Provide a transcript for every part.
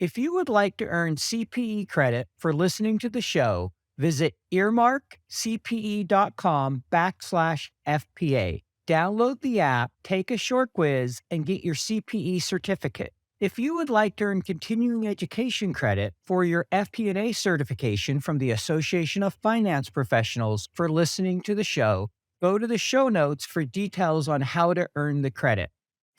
If you would like to earn CPE credit for listening to the show, visit earmarkcpe.com/FPA. Download the app, take a short quiz, and get your CPE certificate. If you would like to earn continuing education credit for your FP&A certification from the Association of Finance Professionals for listening to the show, go to the show notes for details on how to earn the credit.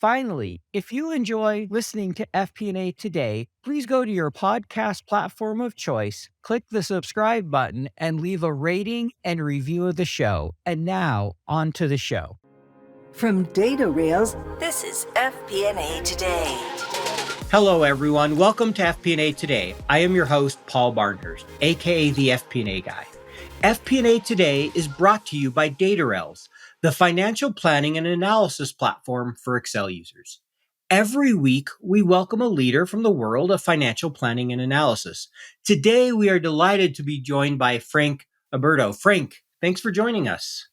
Finally, if you enjoy listening to FP&A Today, please go to your podcast platform of choice, click the subscribe button, and leave a rating and review of the show. And now, on to the show. From Data Rails, this is FP&A Today. Hello, everyone. Welcome to FP&A Today. I am your host, Paul Barnhurst, aka the FP&A Guy. FP&A Today is brought to you by Data Rails, the financial planning and analysis platform for Excel users. Every week, we welcome a leader from the world of financial planning and analysis. Today, we are delighted to be joined by Frank Aburto. Frank, thanks for joining us.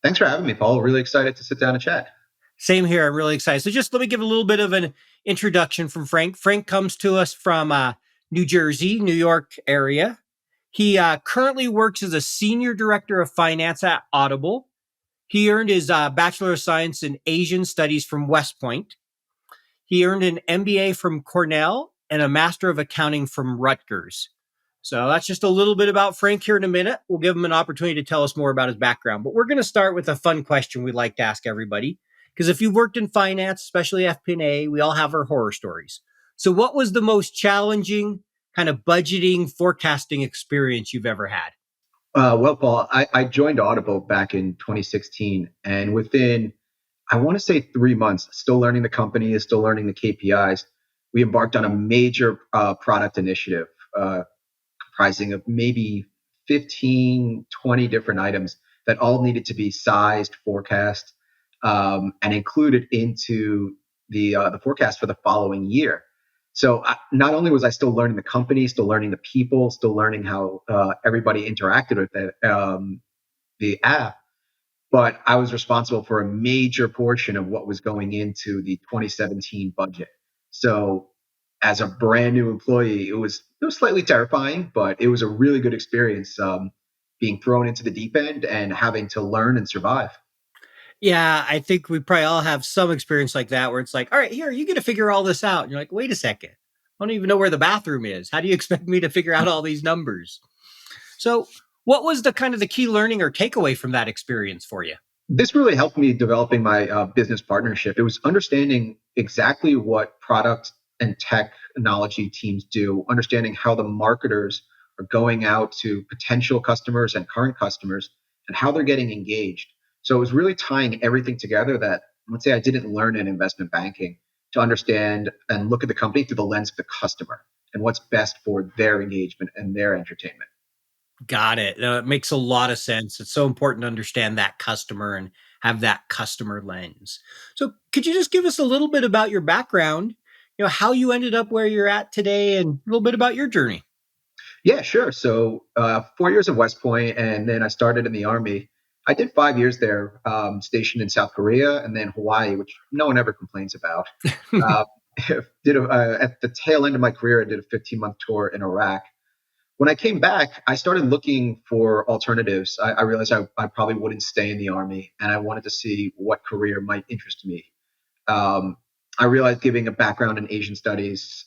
Thanks for having me, Paul. Really excited to sit down and chat. Same here. I'm really excited. So just let me give a little bit of an introduction from Frank. Frank comes to us from New Jersey, New York area. He currently works as a senior director of finance at Audible. He earned his Bachelor of Science in Asian Studies from West Point. He earned an MBA from Cornell and a Master of Accounting from Rutgers. So that's just a little bit about Frank here in a minute. We'll give him an opportunity to tell us more about his background. But we're going to start with a fun question we like to ask everybody. Because if you've worked in finance, especially FP&A, we all have our horror stories. So what was the most challenging kind of budgeting, forecasting experience you've ever had? Well, Paul, I joined Audible back in 2016. And within, I want to say 3 months, still learning the company, still learning the KPIs, we embarked on a major product initiative comprising of maybe 15, 20 different items that all needed to be sized, forecast, and included into the forecast for the following year. So not only was I still learning the company, still learning the people, still learning how everybody interacted with the app, but I was responsible for a major portion of what was going into the 2017 budget. So as a brand new employee, it was slightly terrifying, but it was a really good experience being thrown into the deep end and having to learn and survive. Yeah, I think we probably all have some experience like that where it's like, all right, here, you get to figure all this out. And you're like, wait a second. I don't even know where the bathroom is. How do you expect me to figure out all these numbers? So what was the kind of the key learning or takeaway from that experience for you? This really helped me developing my business partnership. It was understanding exactly what product and technology teams do, understanding how the marketers are going out to potential customers and current customers and how they're getting engaged. So it was really tying everything together that I would say I didn't learn in investment banking to understand and look at the company through the lens of the customer and what's best for their engagement and their entertainment. Got it. It makes a lot of sense. It's so important to understand that customer and have that customer lens. So could you just give us a little bit about your background, how you ended up where you're at today and a little bit about your journey? Yeah, sure. So 4 years of West Point, and then I started in the Army. I did 5 years there, stationed in South Korea and then Hawaii, which no one ever complains about. Uh, at the tail end of my career, I did a 15-month tour in Iraq. When I came back, I started looking for alternatives. I realized I probably wouldn't stay in the Army, and I wanted to see what career might interest me. I realized giving a background in Asian studies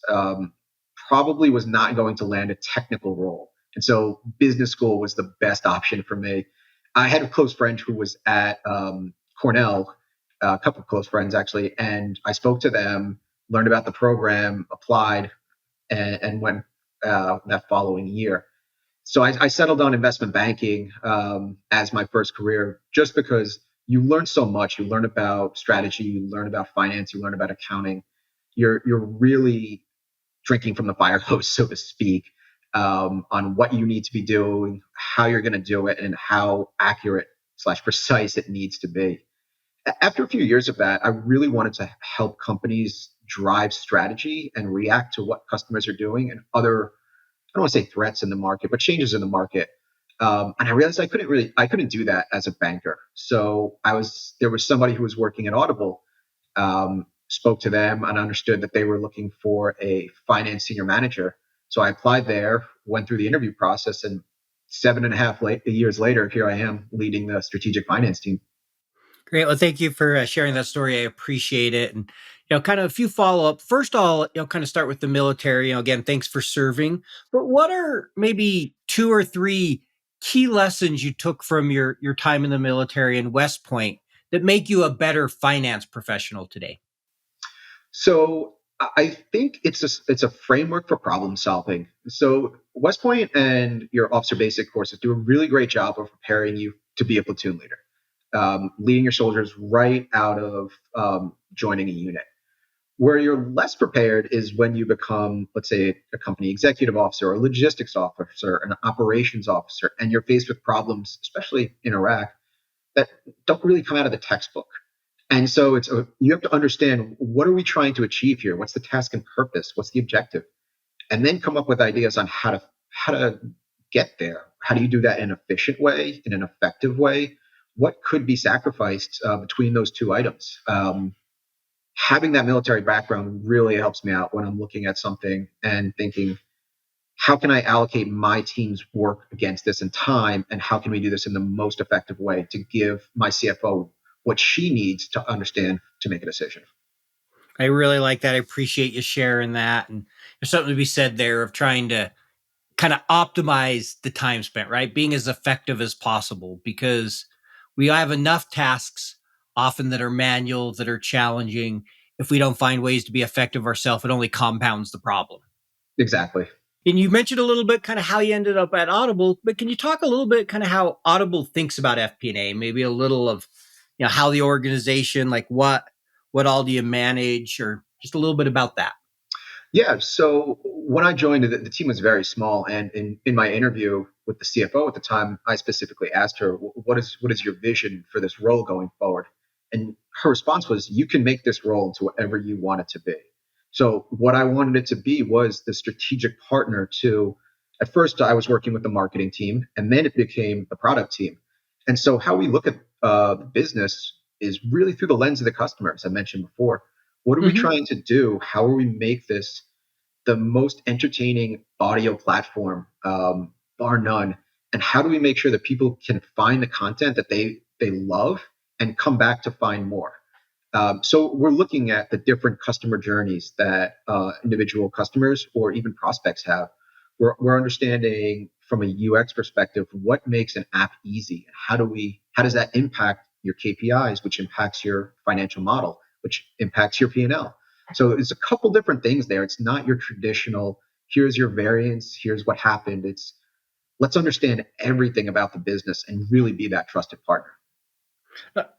probably was not going to land a technical role. And so business school was the best option for me. I had a close friend who was at Cornell, a couple of close friends actually, and I spoke to them, learned about the program, applied, and went that following year. So I settled on investment banking as my first career, just because you learn so much. You learn about strategy, you learn about finance, you learn about accounting. You're really drinking from the fire hose, so to speak, on what you need to be doing, how you're going to do it, and how accurate / precise it needs to be. After a few years of that, I really wanted to help companies drive strategy and react to what customers are doing and other, I don't want to say threats in the market, but changes in the market. And I realized I couldn't do that as a banker. So there was somebody who was working at Audible, spoke to them and understood that they were looking for a finance senior manager. So I applied there, went through the interview process, and 7.5 years later, here I am leading the strategic finance team. Great. Well, thank you for sharing that story. I appreciate it. And, kind of a few follow up. First, I'll, kind of start with the military. Again, thanks for serving. But what are maybe two or three key lessons you took from your time in the military in West Point that make you a better finance professional today? So I think it's a framework for problem solving. So West Point and your officer basic courses do a really great job of preparing you to be a platoon leader, leading your soldiers right out of joining a unit. Where you're less prepared is when you become, let's say, a company executive officer or a logistics officer, an operations officer, and you're faced with problems, especially in Iraq, that don't really come out of the textbook. And so you have to understand, what are we trying to achieve here? What's the task and purpose? What's the objective? And then come up with ideas on how to get there. How do you do that in an efficient way, in an effective way? What could be sacrificed between those two items? Having that military background really helps me out when I'm looking at something and thinking, how can I allocate my team's work against this in time? And how can we do this in the most effective way to give my CFO what she needs to understand to make a decision? I really like that. I appreciate you sharing that. And there's something to be said there of trying to kind of optimize the time spent, right? Being as effective as possible, because we have enough tasks often that are manual, that are challenging. If we don't find ways to be effective ourselves, it only compounds the problem. Exactly. And you mentioned a little bit kind of how you ended up at Audible, but can you talk a little bit kind of how Audible thinks about FP&A? Maybe a little of, how the organization, like what all do you manage, or just a little bit about that? Yeah. So when I joined, the team was very small. And in my interview with the CFO at the time, I specifically asked her, what is your vision for this role going forward? And her response was, you can make this role into whatever you want it to be. So what I wanted it to be was the strategic partner to, at first I was working with the marketing team, and then it became the product team. And so how we look at the business is really through the lens of the customer, as I mentioned before. What are we Mm-hmm. trying to do? How are we make this the most entertaining audio platform, bar none? And how do we make sure that people can find the content that they love and come back to find more? So we're looking at the different customer journeys that individual customers or even prospects have. We're understanding from a UX perspective what makes an app easy. How does that impact your KPIs, which impacts your financial model, which impacts your P&L. So it's a couple different things there. It's not your traditional, here's your variance, here's what happened. It's, let's understand everything about the business and really be that trusted partner.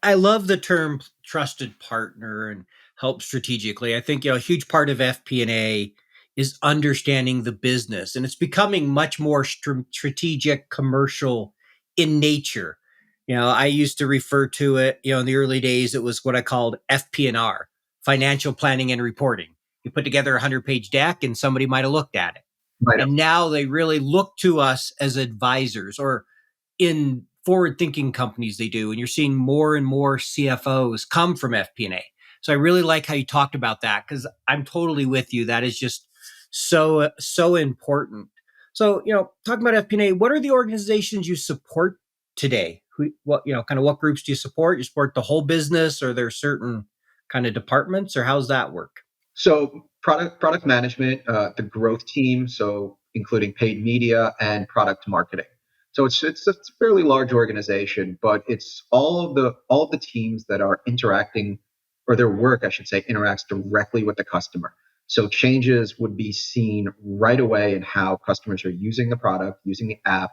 I love the term trusted partner and help strategically. I think, a huge part of FP&A is understanding the business, and it's becoming much more strategic, commercial in nature. I used to refer to it, in the early days, it was what I called FP&R, financial planning and reporting. You put together a 100-page deck and somebody might have looked at it. Right. And now they really look to us as advisors, or in forward thinking companies they do. And you're seeing more and more CFOs come from FP&A. So I really like how you talked about that, because I'm totally with you. That is just so important. So, talking about FP&A, what are the organizations you support today? Kind of what groups do you support? You support the whole business, or there are certain kind of departments, or how's that work? So product management, the growth team, so including paid media and product marketing. So it's a fairly large organization, but it's all of the teams that are interacting, or their work, I should say, interacts directly with the customer. So changes would be seen right away in how customers are using the product, using the app,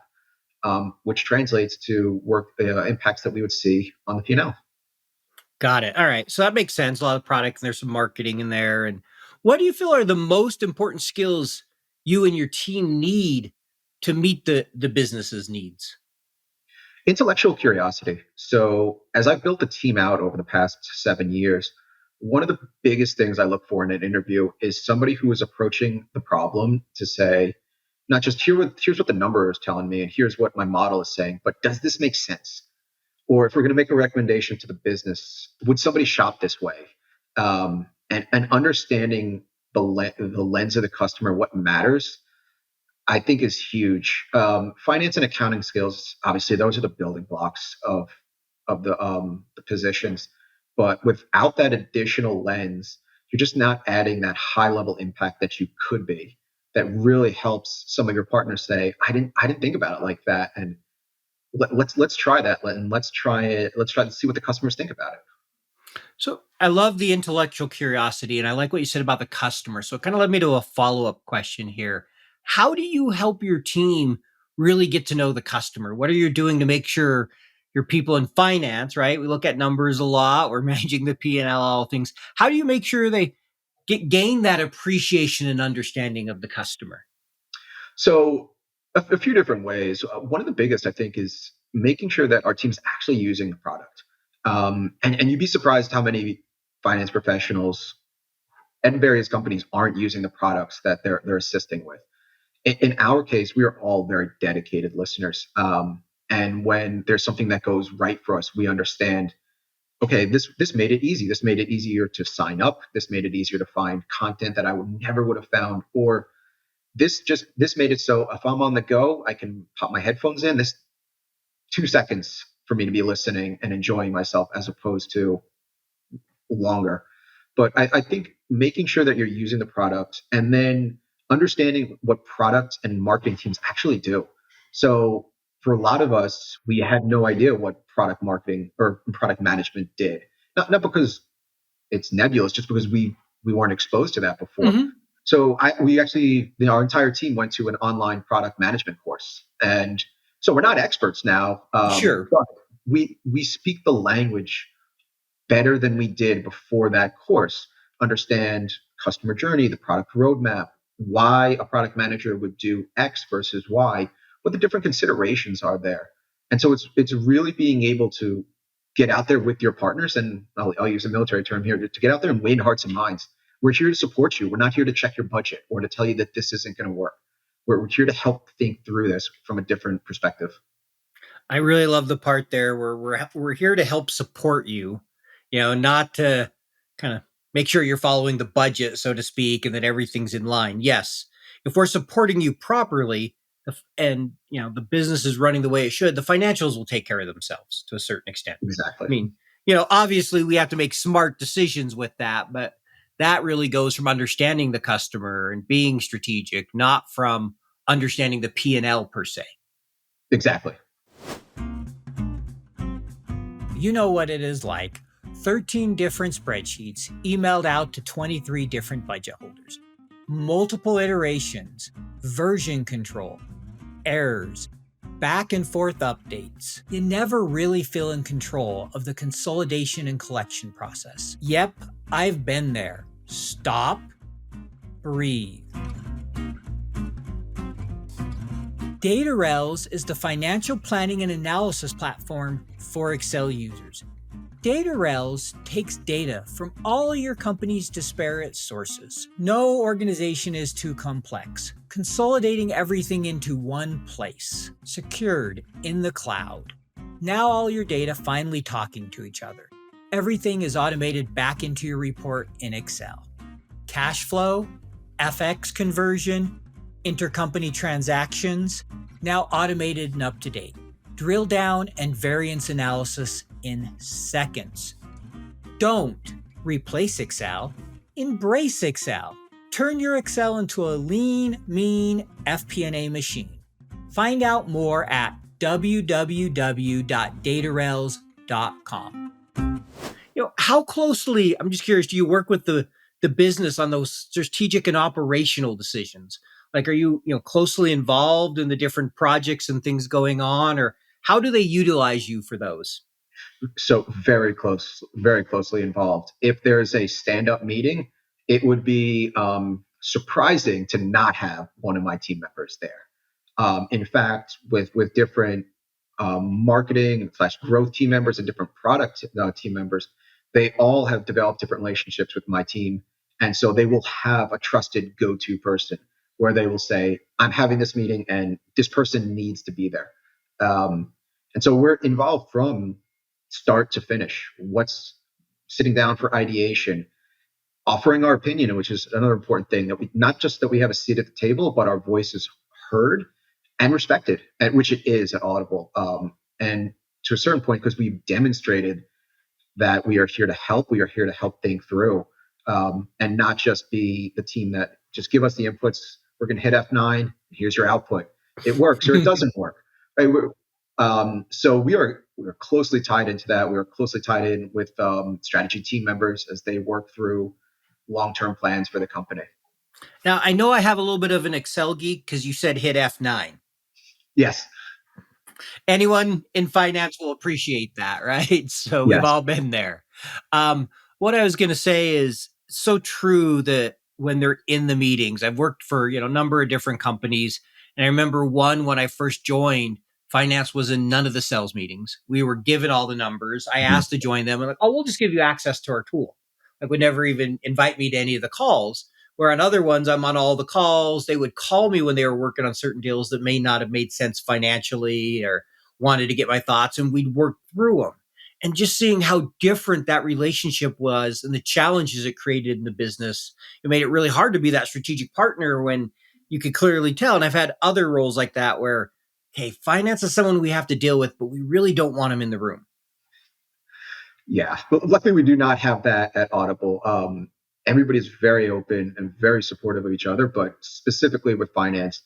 which translates to work impacts that we would see on the P&L. Got it. All right. So that makes sense. A lot of product, and there's some marketing in there. And what do you feel are the most important skills you and your team need to meet the business's needs? Intellectual curiosity. So as I've built the team out over the past 7 years, one of the biggest things I look for in an interview is somebody who is approaching the problem to say, not just here's what the number is telling me and here's what my model is saying, but does this make sense? Or if we're going to make a recommendation to the business, would somebody shop this way? and understanding the lens of the customer, what matters, I think is huge. Finance and accounting skills, obviously, those are the building blocks of the positions. But without that additional lens, you're just not adding that high level impact that you could be. That really helps some of your partners say, I didn't think about it like that, and let's try that, and let's try it. Let's try to see what the customers think about it. So I love the intellectual curiosity, and I like what you said about the customer. So it kind of led me to a follow-up question here. How do you help your team really get to know the customer? What are you doing to make sure your people in finance, right? We look at numbers a lot. We're managing the P&L, all things. How do you make sure they gain that appreciation and understanding of the customer? So a few different ways. One of the biggest, I think, is making sure that our team's actually using the product. And you'd be surprised how many finance professionals and various companies aren't using the products that they're assisting with. In our case, we are all very dedicated listeners. And when there's something that goes right for us, we understand, okay, this made it easy. This made it easier to sign up. This made it easier to find content that I never would have found. Or this made it so if I'm on the go, I can pop my headphones in. This 2 seconds for me to be listening and enjoying myself as opposed to longer. But I think making sure that you're using the product and then understanding what product and marketing teams actually do. So for a lot of us, we had no idea what product marketing or product management did. Not because it's nebulous, just because we weren't exposed to that before. Mm-hmm. So we actually, our entire team went to an online product management course, and so we're not experts now, Sure. but we speak the language better than we did before that course. Understand customer journey, the product roadmap, why a product manager would do X versus Y, what the different considerations are there. And so it's really being able to get out there with your partners, and I'll use a military term here, to get out there and win hearts and minds. We're here to support you. We're not here to check your budget or to tell you that this isn't going to work. We're here to help think through this from a different perspective. I really love the part there where we're here to help support you, not to kind of make sure you're following the budget, so to speak, and that everything's in line. Yes, if we're supporting you properly, and the business is running the way it should, the financials will take care of themselves to a certain extent. Exactly. I mean, obviously we have to make smart decisions with that, but that really goes from understanding the customer and being strategic, not from understanding the P&L per se. Exactly. You know what it is like. 13 different spreadsheets emailed out to 23 different budget holders. Multiple iterations, version control, errors, back and forth updates. You never really feel in control of the consolidation and collection process. Yep, I've been there. Stop, breathe. DataRails is the financial planning and analysis platform for Excel users. DataRails takes data from all your company's disparate sources. No organization is too complex, consolidating everything into one place, secured in the cloud. Now all your data finally talking to each other. Everything is automated back into your report in Excel. Cash flow, FX conversion, intercompany transactions, now automated and up to date. Drill down and variance analysis in seconds. Don't replace Excel, embrace Excel. Turn your Excel into a lean, mean FP&A machine. Find out more at www.datarails.com. How closely, I'm just curious, do you work with the business on those strategic and operational decisions? Like, are you, closely involved in the different projects and things going on, or how do they utilize you for those? So very closely involved. If there's a stand-up meeting, it would be surprising to not have one of my team members there. In fact, with different marketing / growth team members and different product team members, they all have developed different relationships with my team, and so they will have a trusted go-to person where they will say, "I'm having this meeting, and this person needs to be there." And so we're involved from start to finish. What's sitting down for ideation? offering our opinion, which is another important thing, that we not just that we have a seat at the table, but our voice is heard and respected, and which it is at Audible. And to a certain point, because we've demonstrated that we are here to help, we are here to help think through, and not just be the team that just give us the inputs. We're going to hit F9. Here's your output. It works or it doesn't work. Right? So we're closely tied into that. We're closely tied in with strategy team members as they work through long-term plans for the company. Now, I know I have a little bit of an Excel geek because you said hit F9. Yes. Anyone in finance will appreciate that, right? So we've Yes. all been there. What I was going to say is so true that when they're in the meetings, I've worked for a number of different companies, and I remember one when I first joined. Finance was in none of the sales meetings. We were given all the numbers. I Mhm. asked to join them, and like, oh, we'll just give you access to our tool. Like, would never even invite me to any of the calls. Where on other ones, I'm on all the calls. They would call me when they were working on certain deals that may not have made sense financially, or wanted to get my thoughts, and we'd work through them. And just seeing how different that relationship was and the challenges it created in the business, it made it really hard to be that strategic partner when you could clearly tell. And I've had other roles like that where, hey, finance is someone we have to deal with, but we really don't want them in the room. Yeah, but luckily we do not have that at Audible. Everybody's very open and very supportive of each other, but specifically with finance,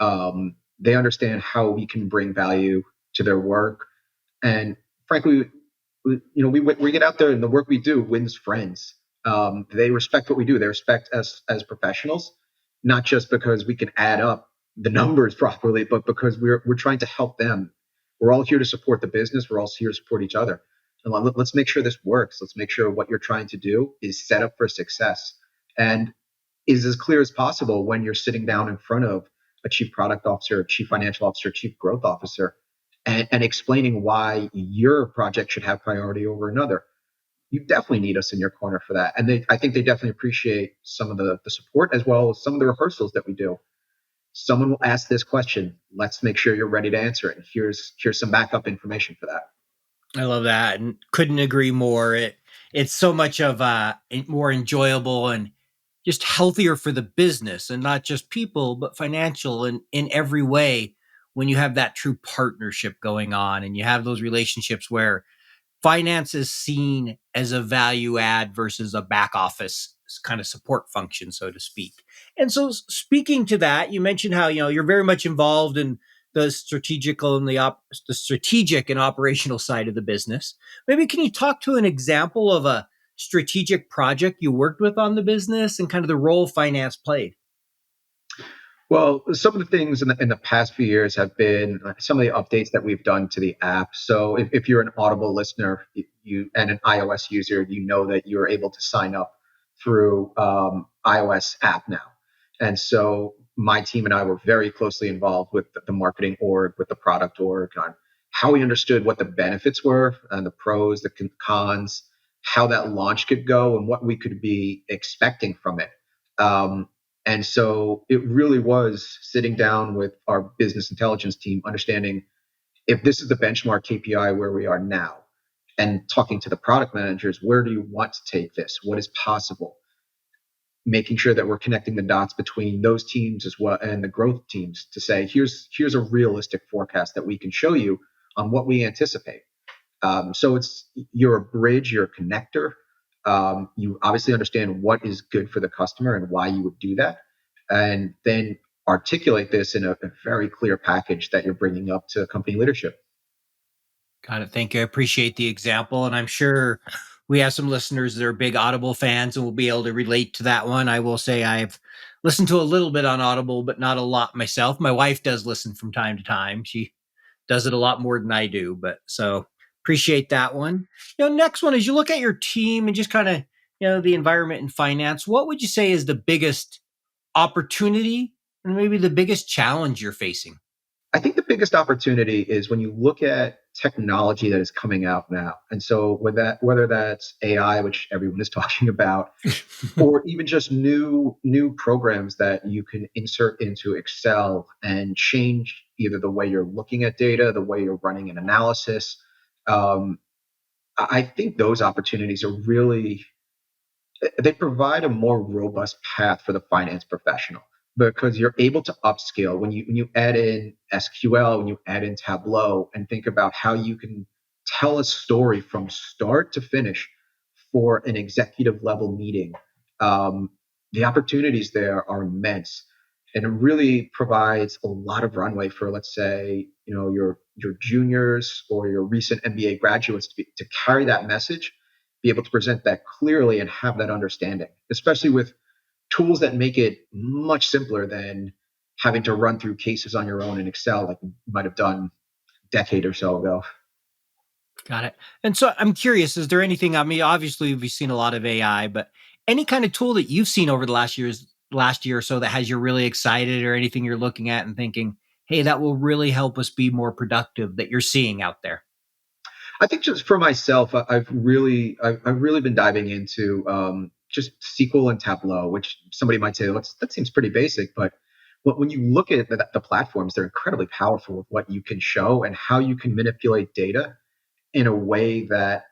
they understand how we can bring value to their work. And frankly, we get out there and the work we do wins friends. They respect what we do. They respect us as professionals, not just because we can add up the numbers properly, but because we're trying to help them. We're all here to support the business. We're all here to support each other. And let's make sure this works. Let's make sure what you're trying to do is set up for success and is as clear as possible when you're sitting down in front of a chief product officer, chief financial officer, chief growth officer, and explaining why your project should have priority over another. You definitely need us in your corner for that. And I think they definitely appreciate some of the support as well as some of the rehearsals that we do. Someone will ask this question. Let's make sure you're ready to answer it. And here's some backup information for that. I love that and couldn't agree more. It's so much of more enjoyable and just healthier for the business, and not just people, but financial and in every way, when you have that true partnership going on and you have those relationships where finance is seen as a value add versus a back office kind of support function, so to speak. And so, speaking to that, you mentioned how you're very much involved in the strategical and the strategic and operational side of the business. Maybe can you talk to an example of a strategic project you worked with on the business and kind of the role finance played? Well, some of the things in the past few years have been some of the updates that we've done to the app. So if you're an Audible listener, you and an iOS user, you know that you're able to sign up through iOS app now. And so my team and I were very closely involved with the marketing org, with the product org, on how we understood what the benefits were and the pros, the cons, how that launch could go, and what we could be expecting from it. Um, and so it really was sitting down with our business intelligence team, understanding if this is the benchmark KPI where we are now, and talking to the product managers, where do you want to take this? What is possible? Making sure that we're connecting the dots between those teams as well and the growth teams to say, here's a realistic forecast that we can show you on what we anticipate. So you're a bridge, you're a connector. You obviously understand what is good for the customer and why you would do that, and then articulate this in a very clear package that you're bringing up to company leadership. Got it. Thank you. I appreciate the example. And I'm sure we have some listeners that are big Audible fans and will be able to relate to that one. I will say I've listened to a little bit on Audible, but not a lot myself. My wife does listen from time to time. She does it a lot more than I do, but so appreciate that one. Next one is you look at your team and just kind of, the environment and finance. What would you say is the biggest opportunity and maybe the biggest challenge you're facing? I think the biggest opportunity is when you look at technology that is coming out now. And so with that, whether that's AI, which everyone is talking about, or even just new programs that you can insert into Excel and change either the way you're looking at data, the way you're running an analysis. I think those opportunities are really They provide a more robust path for the finance professional because you're able to upskill when you add in SQL, when you add in Tableau, and think about how you can tell a story from start to finish for an executive level meeting. Um, the opportunities there are immense, and it really provides a lot of runway for, let's say, your juniors or your recent MBA graduates to carry that message, be able to present that clearly and have that understanding, especially with tools that make it much simpler than having to run through cases on your own in Excel like you might have done a decade or so ago. Got it. And so I'm curious, is there anything, I mean, obviously we've seen a lot of AI, but any kind of tool that you've seen over the last year or so that has you really excited, or anything you're looking at and thinking, hey, that will really help us be more productive, that you're seeing out there? I think just for myself, I've really been diving into just SQL and Tableau, which somebody might say, that seems pretty basic, but when you look at the platforms, they're incredibly powerful with what you can show and how you can manipulate data in a way that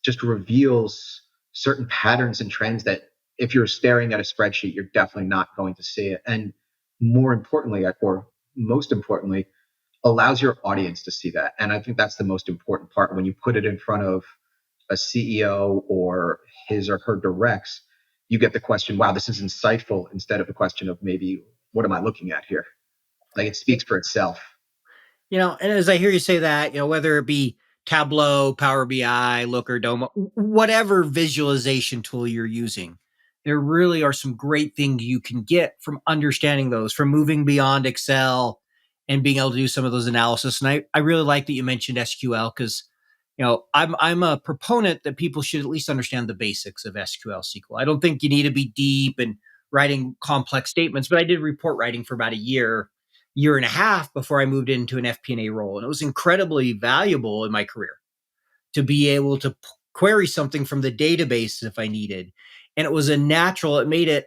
just reveals certain patterns and trends that if you're staring at a spreadsheet, you're definitely not going to see it. And more importantly, or most importantly, allows your audience to see that. And I think that's the most important part when you put it in front of a CEO or his or her directs. You get the question, wow, this is insightful, instead of the question of maybe, what am I looking at here? Like, it speaks for itself. And as I hear you say that, whether it be Tableau, Power BI, Looker, Domo, whatever visualization tool you're using, there really are some great things you can get from understanding those, from moving beyond Excel and being able to do some of those analysis. And I really like that you mentioned SQL, because I'm a proponent that people should at least understand the basics of SQL SQL. I don't think you need to be deep and writing complex statements, but I did report writing for about a year and a half before I moved into an FP&A role. And it was incredibly valuable in my career to be able to query something from the database if I needed. And it made it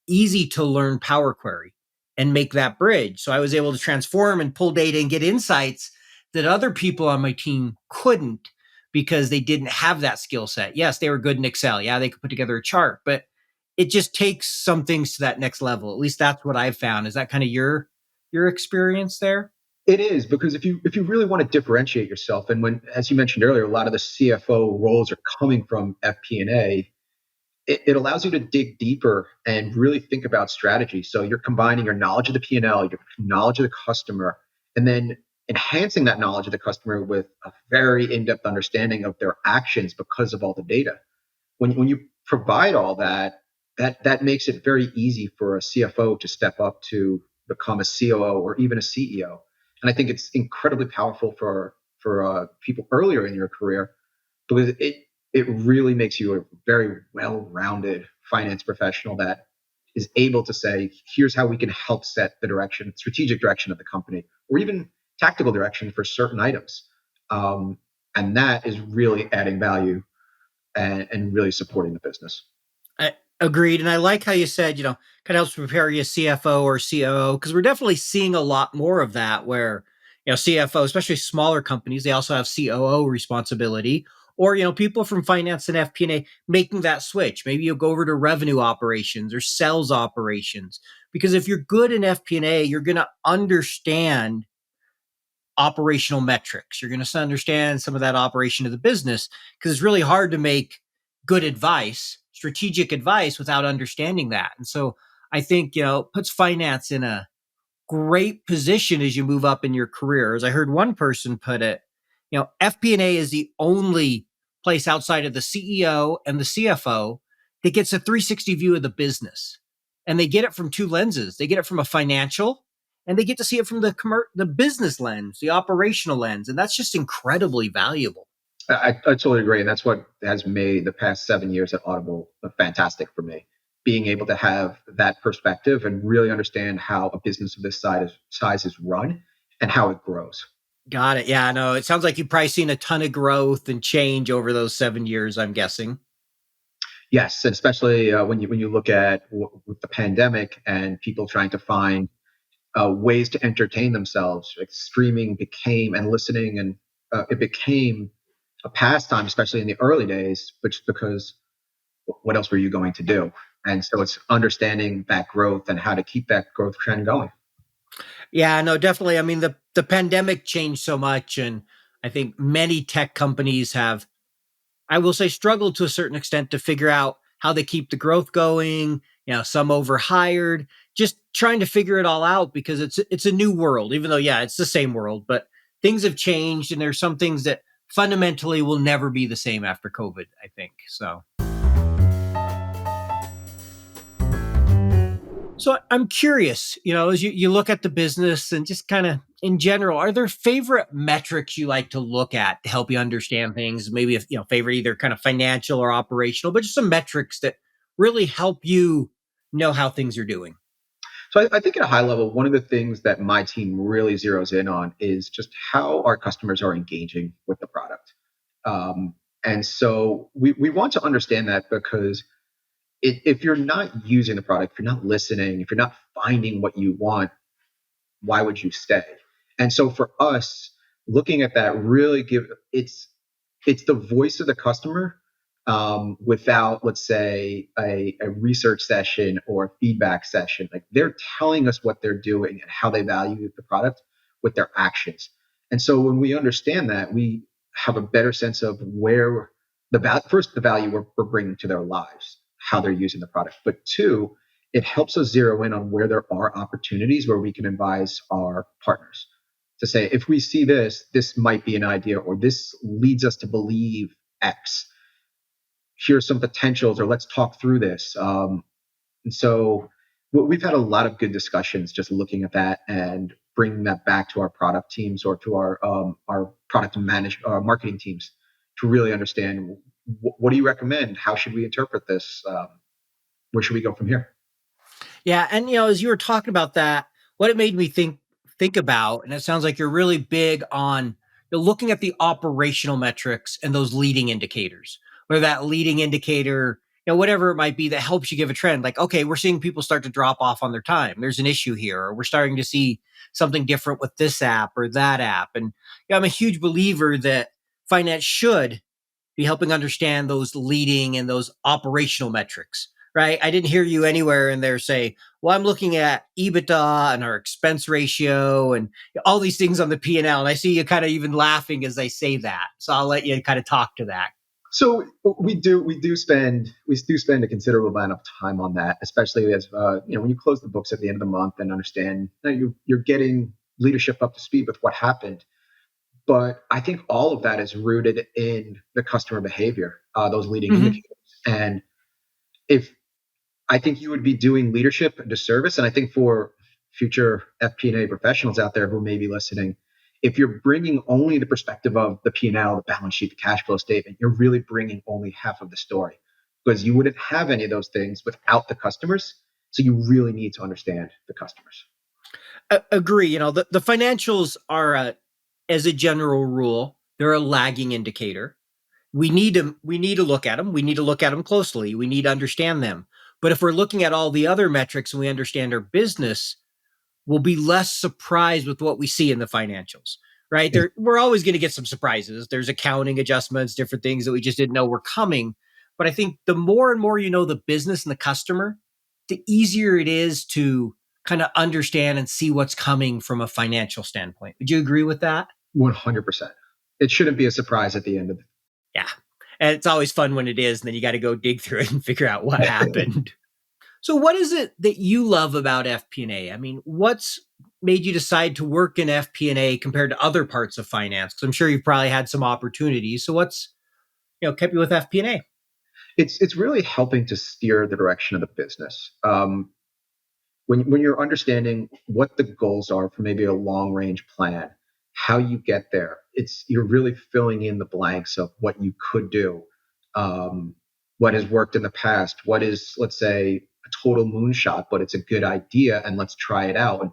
easy to learn Power Query and make that bridge. So I was able to transform and pull data and get insights that other people on my team couldn't, because they didn't have that skill set. Yes, they were good in Excel. Yeah, they could put together a chart, but it just takes some things to that next level. At least that's what I've found. Is that kind of your experience there? It is, because if you really want to differentiate yourself, and when, as you mentioned earlier, a lot of the CFO roles are coming from FP&A, it allows you to dig deeper and really think about strategy. So you're combining your knowledge of the P&L, your knowledge of the customer, and then enhancing that knowledge of the customer with a very in-depth understanding of their actions because of all the data. When you provide all that, that makes it very easy for a CFO to step up to become a COO or even a CEO. And I think it's incredibly powerful for people earlier in your career, because it really makes you a very well-rounded finance professional that is able to say, here's how we can help set the strategic direction of the company, or even tactical direction for certain items. And that is really adding value and really supporting the business. Agreed. And I like how you said, kind of helps prepare you CFO or COO, because we're definitely seeing a lot more of that where, CFO, especially smaller companies, they also have COO responsibility, or, people from finance and FP&A making that switch. Maybe you'll go over to revenue operations or sales operations, because if you're good in FP&A, you're going to understand operational metrics. You're going to understand some of that operation of the business, because it's really hard to make good advice, strategic advice, without understanding that. And so I think, puts finance in a great position as you move up in your career. As I heard one person put it, FP&A is the only place outside of the CEO and the CFO that gets a 360 view of the business. And they get it from two lenses. They get it from a financial, and they get to see it from the business lens, the operational lens. And that's just incredibly valuable. I totally agree. And that's what has made the past 7 years at Audible fantastic for me. Being able to have that perspective and really understand how a business of this size is run and how it grows. Got it. Yeah, no, it sounds like you've probably seen a ton of growth and change over those 7 years, I'm guessing. Yes, and especially when you look at with the pandemic and people trying to find ways to entertain themselves, like streaming became, and listening, and it became a pastime, especially in the early days, which because what else were you going to do? And so it's understanding that growth and how to keep that growth trend going. Yeah, no, definitely. I mean, the pandemic changed so much, and I think many tech companies have, I will say, struggled to a certain extent to figure out how they keep the growth going. Some overhired, just trying to figure it all out because it's a new world. Even though, yeah, it's the same world, but things have changed, and there's some things that fundamentally will never be the same after COVID, I think. So I'm curious, as you look at the business and just kind of in general, are there favorite metrics you like to look at to help you understand things? Maybe if, favorite either kind of financial or operational, but just some metrics that really help you know how things are doing. So I think at a high level, one of the things that my team really zeroes in on is just how our customers are engaging with the product. And so we want to understand that because if you're not using the product, if you're not listening, if you're not finding what you want, why would you stay? And so for us, looking at that really it's the voice of the customer without, let's say, a research session or a feedback session. Like they're telling us what they're doing and how they value the product with their actions. And so when we understand that, we have a better sense of where the value we're bringing to their lives, how they're using the product. But two, it helps us zero in on where there are opportunities where we can advise our partners to say, if we see this might be an idea, or this leads us to believe X. Here's some potentials, or let's talk through this. And so we've had a lot of good discussions just looking at that and bringing that back to our product teams or to our product and marketing teams to really understand what do you recommend? How should we interpret this? Where should we go from here? Yeah, and as you were talking about that, what it made me think about, and it sounds like you're really big on looking at the operational metrics and those leading indicators, whether that leading indicator, whatever it might be that helps you give a trend. Like, okay, we're seeing people start to drop off on their time. There's an issue here, or we're starting to see something different with this app or that app. And I'm a huge believer that finance should be helping understand those leading and those operational metrics, right? I didn't hear you anywhere in there say, well, I'm looking at EBITDA and our expense ratio and all these things on the P&L. And I see you kind of even laughing as I say that. So I'll let you kind of talk to that. So we do spend a considerable amount of time on that, especially as when you close the books at the end of the month and understand that you're getting leadership up to speed with what happened. But I think all of that is rooted in the customer behavior, those leading indicators. And if I think you would be doing leadership a disservice, and I think for future FP&A professionals out there who may be listening, if you're bringing only the perspective of the P&L, the balance sheet, the cash flow statement, you're really bringing only half of the story, because you wouldn't have any of those things without the customers. So you really need to understand the customers. Agree. The financials are, as a general rule, they're a lagging indicator. We need to look at them. We need to look at them closely. We need to understand them. But if we're looking at all the other metrics and we understand our business, we'll be less surprised with what we see in the financials, right? We're always going to get some surprises. There's accounting adjustments, different things that we just didn't know were coming. But I think the more and more you know the business and the customer, the easier it is to kind of understand and see what's coming from a financial standpoint. Would you agree with that? 100%. It shouldn't be a surprise at the end of it. Yeah. And it's always fun when it is, and then you got to go dig through it and figure out what happened. So what is it that you love about FP&A? I mean, what's made you decide to work in FP&A compared to other parts of finance? Because I'm sure you've probably had some opportunities. So what's, kept you with FP&A? It's really helping to steer the direction of the business. When you're understanding what the goals are for maybe a long range plan, how you get there, you're really filling in the blanks of what you could do, what has worked in the past, what is, let's say, a total moonshot, but it's a good idea and let's try it out, and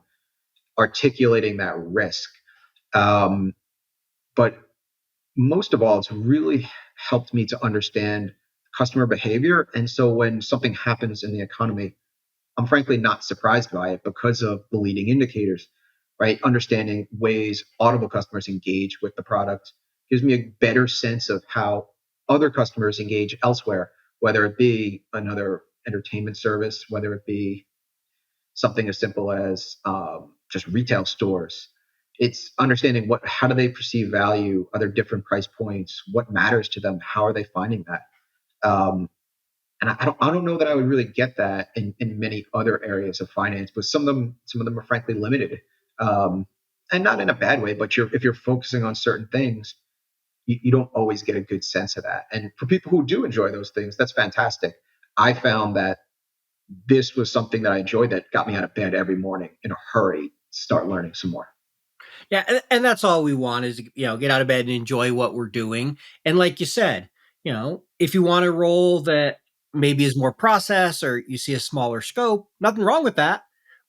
articulating that risk. But most of all, it's really helped me to understand customer behavior. And so when something happens in the economy, I'm frankly not surprised by it because of the leading indicators, right? Understanding ways Audible customers engage with the product gives me a better sense of how other customers engage elsewhere, whether it be another entertainment service, whether it be something as simple as just retail stores. It's understanding how do they perceive value? Are there different price points? What matters to them? How are they finding that? Um, and I don't know that I would really get that in many other areas of finance, but some of them are frankly limited, and not in a bad way. But if you're focusing on certain things, you don't always get a good sense of that. And for people who do enjoy those things, that's fantastic. I found that this was something that I enjoyed that got me out of bed every morning in a hurry, start learning some more. Yeah, and that's all we want is, get out of bed and enjoy what we're doing. And like you said, if you want a role that maybe is more process or you see a smaller scope, nothing wrong with that.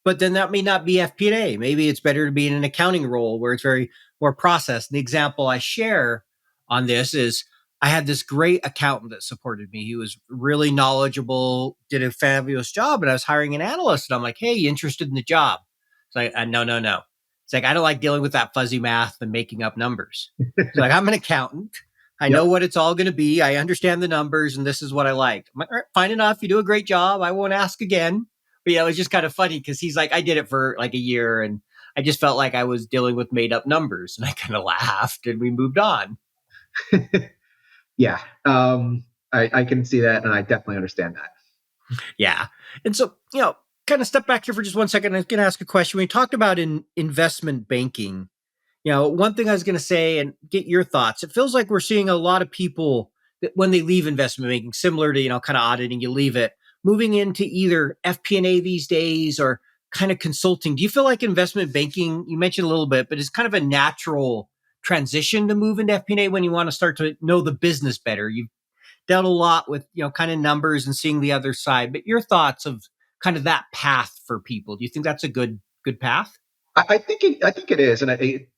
But then that may not be FP&A. Maybe it's better to be in an accounting role where it's very more process. And the example I share on this is I had this great accountant that supported me. He was really knowledgeable, did a fabulous job, and I was hiring an analyst. And I'm like, hey, you interested in the job? It's like, no, no, no. It's like, I don't like dealing with that fuzzy math and making up numbers. It's like, I'm an accountant. I know Yep. what it's all going to be. I understand the numbers and this is what I like. I'm like, all right, fine enough. You do a great job. I won't ask again. But yeah, it was just kind of funny because he's like, I did it for like a year and I just felt like I was dealing with made up numbers. And I kind of laughed and we moved on. Yeah. I can see that, and I definitely understand that. Yeah. And so, kind of step back here for just 1 second. I was going to ask a question. We talked about in investment banking. One thing I was going to say and get your thoughts. It feels like we're seeing a lot of people that when they leave investment banking, similar to, kind of auditing, you leave it, moving into either FP&A these days or kind of consulting. Do you feel like investment banking, you mentioned a little bit, but it's kind of a natural transition to move into FP&A when you want to start to know the business better? You've dealt a lot with, kind of numbers and seeing the other side, but your thoughts of kind of that path for people. Do you think that's a good path? I think it is, and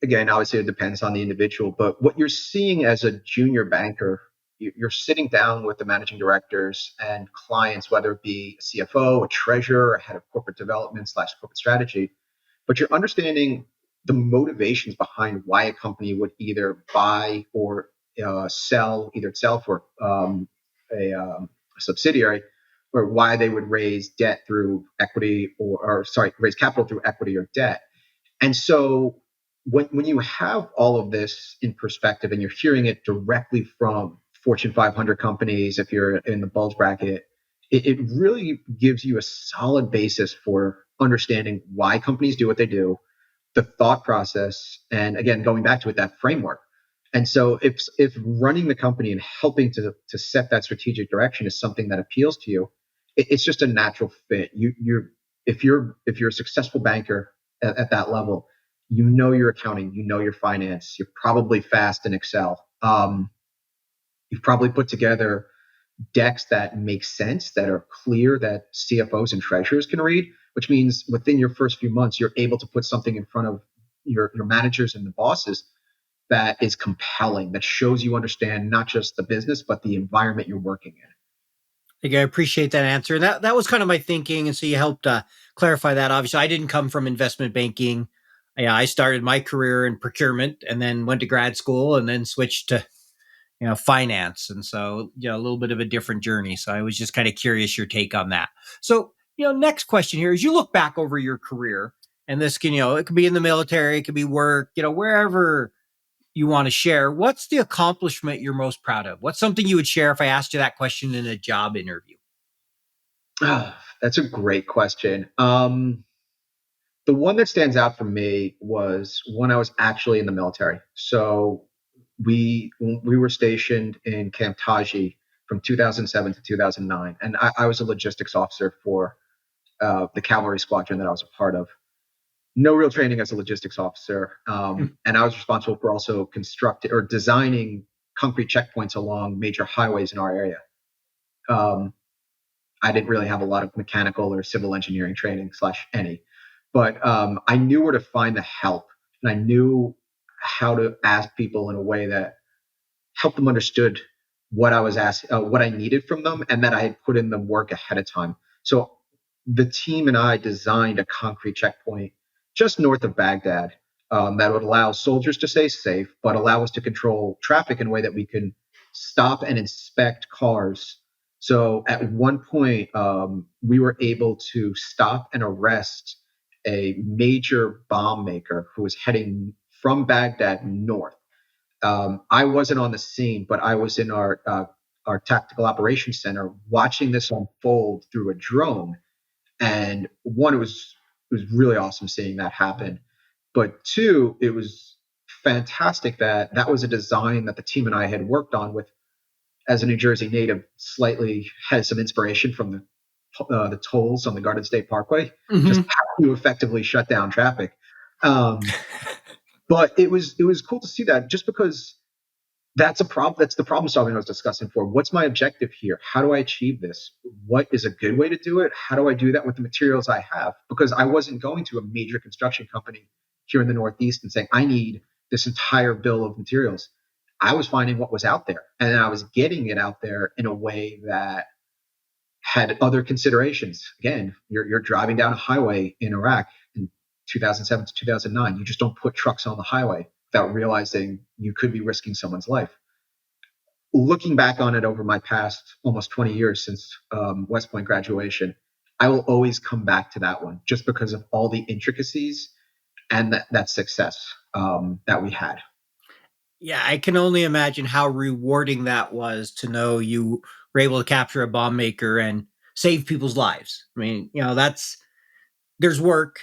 again, obviously, it depends on the individual. But what you're seeing as a junior banker, you're sitting down with the managing directors and clients, whether it be a CFO, a treasurer, a head of corporate development / corporate strategy, but you're understanding the motivations behind why a company would either buy or sell either itself or a subsidiary, or why they would raise debt through equity or sorry, raise capital through equity or debt. And so when you have all of this in perspective and you're hearing it directly from Fortune 500 companies, if you're in the bulge bracket, it really gives you a solid basis for understanding why companies do what they do, the thought process, and again, going back to it, that framework. And so if running the company and helping to set that strategic direction is something that appeals to you, it's just a natural fit. If you're a successful banker at that level, you know your accounting, you know your finance, you're probably fast in Excel. You've probably put together decks that make sense, that are clear, that CFOs and treasurers can read, which means within your first few months, you're able to put something in front of your managers and the bosses that is compelling, that shows you understand not just the business, but the environment you're working in. I appreciate that answer. And that was kind of my thinking. And so you helped clarify that. Obviously, I didn't come from investment banking. Yeah, I started my career in procurement and then went to grad school and then switched to, finance. And so, a little bit of a different journey. So I was just kind of curious your take on that. So, next question here is you look back over your career and this can, it could be in the military, it could be work, wherever you want to share. What's the accomplishment you're most proud of? What's something you would share if I asked you that question in a job interview? That's a great question. The one that stands out for me was when I was actually in the military. So we were stationed in Camp Taji from 2007 to 2009, and I was a logistics officer for the cavalry squadron that I was a part of. No real training as a logistics officer, and I was responsible for also constructing or designing concrete checkpoints along major highways in our area. Um, I didn't really have a lot of mechanical or civil engineering training / any, but I knew where to find the help, and I knew how to ask people in a way that helped them understood what I was asked, what I needed from them, and that I had put in the work ahead of time. So the team and I designed a concrete checkpoint just north of Baghdad that would allow soldiers to stay safe, but allow us to control traffic in a way that we can stop and inspect cars So at one point, we were able to stop and arrest a major bomb maker who was heading from Baghdad north. I wasn't on the scene, but I was in our tactical operations center watching this unfold through a drone. And one, it was really awesome seeing that happen. But two, it was fantastic that that was a design that the team and I had worked on with, as a New Jersey native, slightly had some inspiration from the tolls on the Garden State Parkway, just Mhm. how you effectively shut down traffic. Um, but it was cool to see that, just because that's a problem. That's the problem solving I was discussing for. What's my objective here? How do I achieve this? What is a good way to do it? How do I do that with the materials I have? Because I wasn't going to a major construction company here in the Northeast and saying, I need this entire bill of materials. I was finding what was out there, and I was getting it out there in a way that had other considerations. Again, you're driving down a highway in Iraq in 2007 to 2009. You just don't put trucks on the highway without realizing you could be risking someone's life. Looking back on it over my past almost 20 years since West Point graduation, I will always come back to that one, just because of all the intricacies and that success that we had. Yeah, I can only imagine how rewarding that was to know you were able to capture a bomb maker and save people's lives. I mean, there's work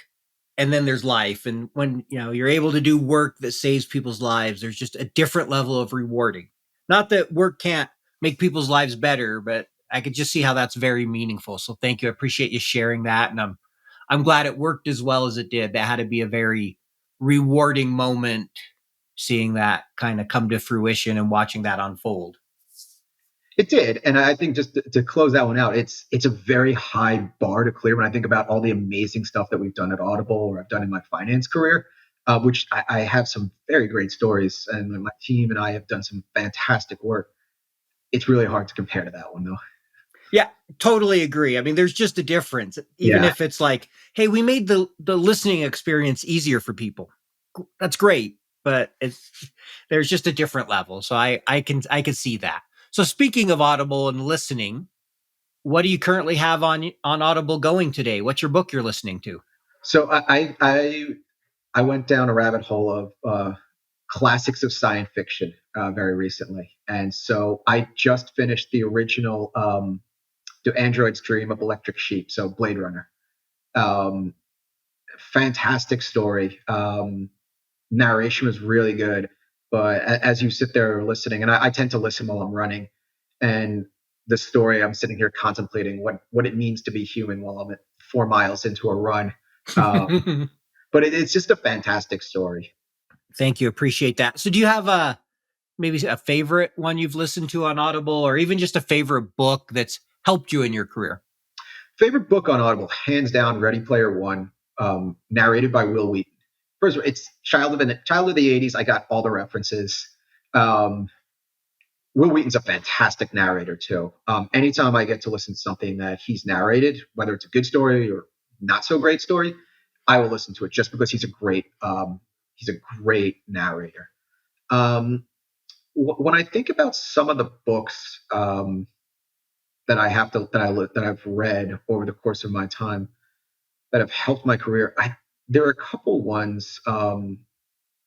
and then there's life. And when, you're able to do work that saves people's lives, there's just a different level of rewarding. Not that work can't make people's lives better, but I could just see how that's very meaningful. So thank you. I appreciate you sharing that. And I'm glad it worked as well as it did. That had to be a very rewarding moment, seeing that kind of come to fruition and watching that unfold. It did, and I think, just to close that one out, it's a very high bar to clear when I think about all the amazing stuff that we've done at Audible, or I've done in my finance career, which I have some very great stories, and my team and I have done some fantastic work. It's really hard to compare to that one, though. Yeah, totally agree. I mean, there's just a difference. Even Yeah, if it's like, hey, we made the listening experience easier for people. That's great, but there's just a different level. So I can see that. So speaking of Audible and listening, what do you currently have on Audible going today? What's your book you're listening to? so I went down a rabbit hole of classics of science fiction very recently, and so I just finished the original "Do Androids Dream of Electric Sheep?" So Blade Runner. Um, Fantastic story. Narration was really good, but as you sit there listening, and I tend to listen while I'm running, and the story, I'm sitting here contemplating what it means to be human while I'm at 4 miles into a run. Um, but it's just a fantastic story. Thank you. Appreciate that. So do you have maybe a favorite one you've listened to on Audible, or even just a favorite book that's helped you in your career? Favorite book on Audible, hands down, Ready Player One, narrated by Will Wheaton. First of all, it's child of the '80s. I got all the references. Um, Will Wheaton's a fantastic narrator too. Anytime I get to listen to something that he's narrated, whether it's a good story or not so great story, I will listen to it, just because he's a great narrator. Um, when I think about some of the books that I've read over the course of my time that have helped my career, there are a couple ones from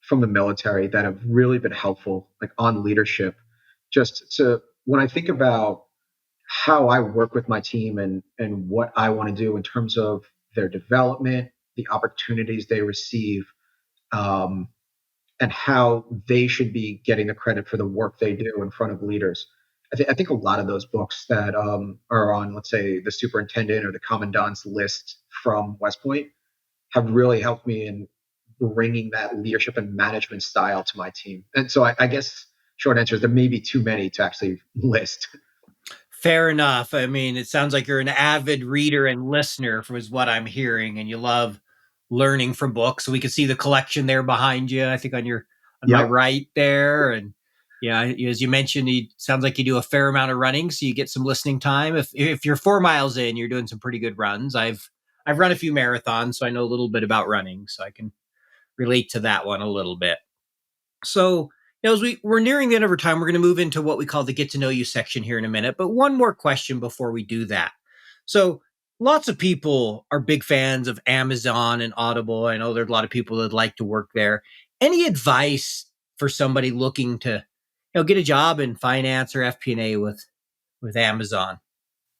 the military that have really been helpful, like on leadership. Just to When I think about how I work with my team, and what I want to do in terms of their development, the opportunities they receive, um, and how they should be getting the credit for the work they do in front of leaders. I think a lot of those books that are on, let's say, the superintendent or the commandant's list from West Point have really helped me in bringing that leadership and management style to my team. And so I guess short answer is there may be too many to actually list. Fair enough. I mean, it sounds like you're an avid reader and listener, from is what I'm hearing, and you love learning from books. So we can see the collection there behind you. I think on my Yep. right there, and yeah, as you mentioned, it sounds like you do a fair amount of running, so you get some listening time. If you're 4 miles in, you're doing some pretty good runs. I've run a few marathons, so I know a little bit about running, so I can relate to that one a little bit. So Now, as we're nearing the end of our time, we're going to move into what we call the get to know you section here in a minute. But one more question before we do that. So, lots of people are big fans of Amazon and Audible. I know there's a lot of people that like to work there. Any advice for somebody looking to, get a job in finance or FP&A with Amazon?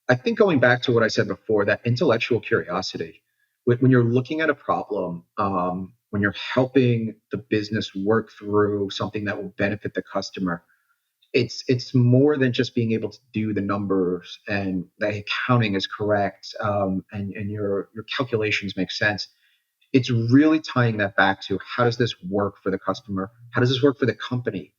I think going back to what I said before, that intellectual curiosity, when you're looking at a problem, when you're helping the business work through something that will benefit the customer, it's more than just being able to do the numbers and the accounting is correct, and your calculations make sense. It's really tying that back to how does this work for the customer? How does this work for the company?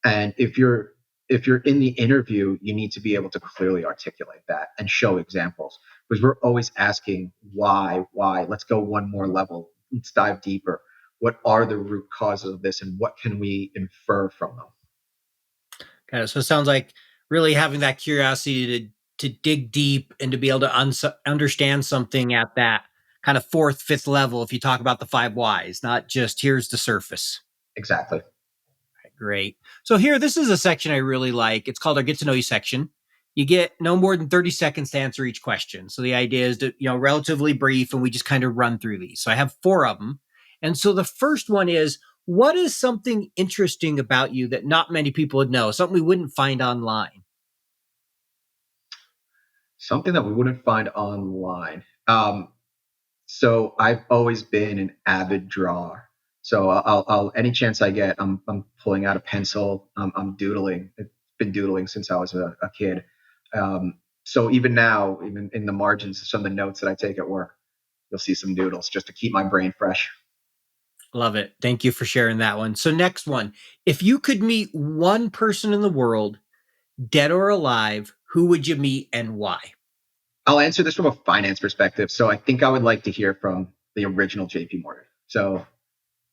And if you're in the interview, you need to be able to clearly articulate that and show examples, because we're always asking why. Let's go one more level. Let's dive deeper. What are the root causes of this, and what can we infer from them? Okay, so it sounds like really having that curiosity to dig deep and to be able to understand something at that kind of fourth, fifth level. If you talk about the five whys, not just here's the surface. Exactly. Great. So here, this is a section I really like. It's called our Get to Know You section. You get no more than 30 seconds to answer each question. So the idea is to, relatively brief, and we just kind of run through these. So I have 4 of them. And so the first one is, what is something interesting about you that not many people would know, something we wouldn't find online? Something that we wouldn't find online. So I've always been an avid drawer. So I'll any chance I get, I'm pulling out a pencil. I'm doodling. I've been doodling since I was a kid. So even now, even in the margins of some of the notes that I take at work, you'll see some doodles just to keep my brain fresh. Love it. Thank you for sharing that one. So next one, if you could meet one person in the world, dead or alive, who would you meet and why? I'll answer this from a finance perspective. So I think I would like to hear from the original JP Morgan. So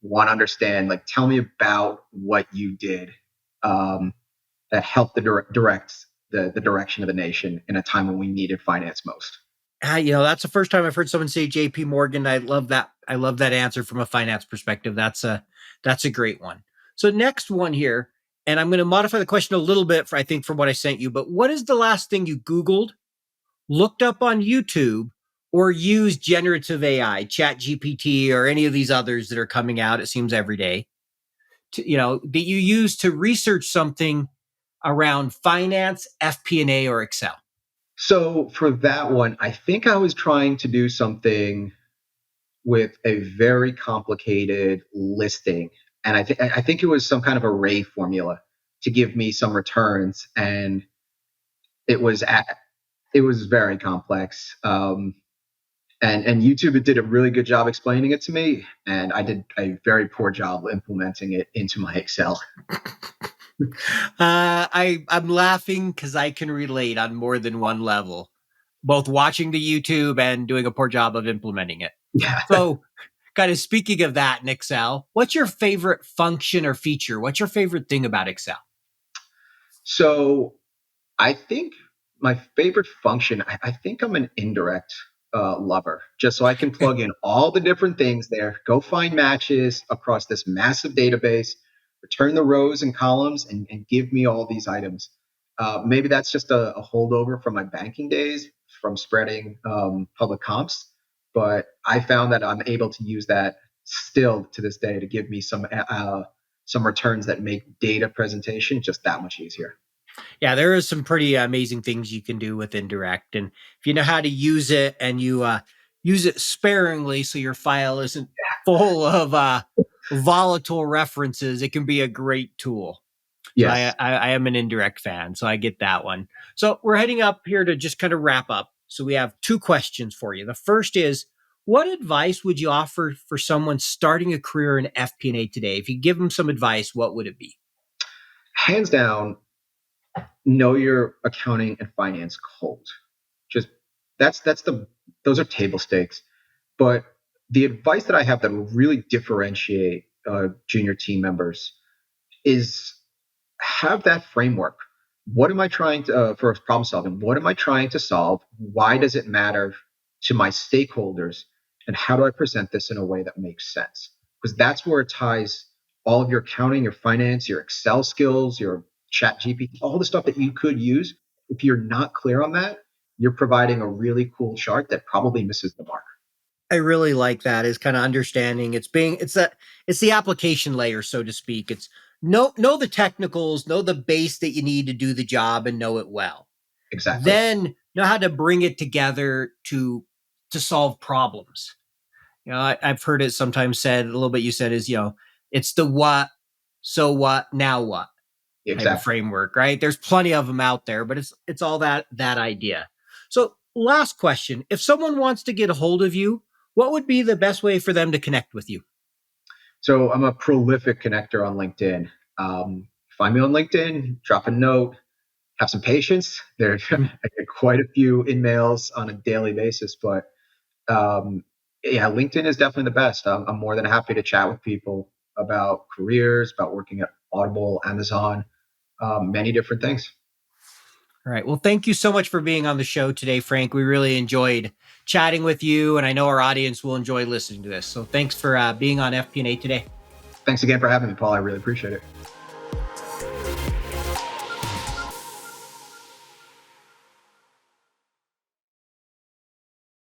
want to understand, like, tell me about what you did, that helped direct the direction of the nation in a time when we needed finance most. That's the first time I've heard someone say JP Morgan. I love that. I love that answer from a finance perspective. That's a great one. So next one here, and I'm going to modify the question a little bit I think from what I sent you, but what is the last thing you Googled, looked up on YouTube, or used generative AI, Chat GPT, or any of these others that are coming out, it seems every day, that you use to research something around finance, FP&A, or Excel? So for that one, I think I was trying to do something with a very complicated listing, and I think it was some kind of array formula to give me some returns, and it was it was very complex. And YouTube did a really good job explaining it to me, and I did a very poor job implementing it into my Excel. I'm laughing because I can relate on more than one level, both watching the YouTube and doing a poor job of implementing it. Yeah. So, kind of speaking of that in Excel, what's your favorite function or feature? What's your favorite thing about Excel? So I think my favorite function, I think I'm an indirect lover, just so I can plug in all the different things there, go find matches across this massive database, return the rows and columns, and give me all these items. Maybe that's just a holdover from my banking days from spreading public comps, but I found that I'm able to use that still to this day to give me some returns that make data presentation just that much easier. Yeah, there is some pretty amazing things you can do with indirect. And if you know how to use it and you use it sparingly so your file isn't full of volatile references, it can be a great tool. So Yes. I am an indirect fan, so I get that one. So we're heading up here to just kind of wrap up. So we have 2 questions for you. The first is, what advice would you offer for someone starting a career in FP&A today? If you give them some advice, what would it be? Hands down, know your accounting and finance cold. Just that's the those are table stakes. But the advice that I have that will really differentiate junior team members is have that framework. What am I trying to for problem solving? What am I trying to solve? Why does it matter to my stakeholders? And how do I present this in a way that makes sense? Because that's where it ties all of your accounting, your finance, your Excel skills, your chat GPT, all the stuff that you could use. If you're not clear on that, you're providing a really cool chart that probably misses the mark. I really like that, is kind of understanding it's the application layer, so to speak. It's know the technicals, know the base that you need to do the job and know it well. Exactly. Then know how to bring it together to solve problems. I've heard it sometimes said, a little bit you said, is, it's the what, so what, now what type of Exactly. framework, right? There's plenty of them out there, but it's all that idea. So last question, if someone wants to get a hold of you, what would be the best way for them to connect with you? So I'm a prolific connector on LinkedIn. Find me on LinkedIn, drop a note, have some patience. I get quite a few in-mails on a daily basis, but yeah, LinkedIn is definitely the best. I'm more than happy to chat with people about careers, about working at Audible, Amazon, many different things. All right. Well, thank you so much for being on the show today, Frank. We really enjoyed chatting with you, and I know our audience will enjoy listening to this. So thanks for being on FP&A today. Thanks again for having me, Paul. I really appreciate it.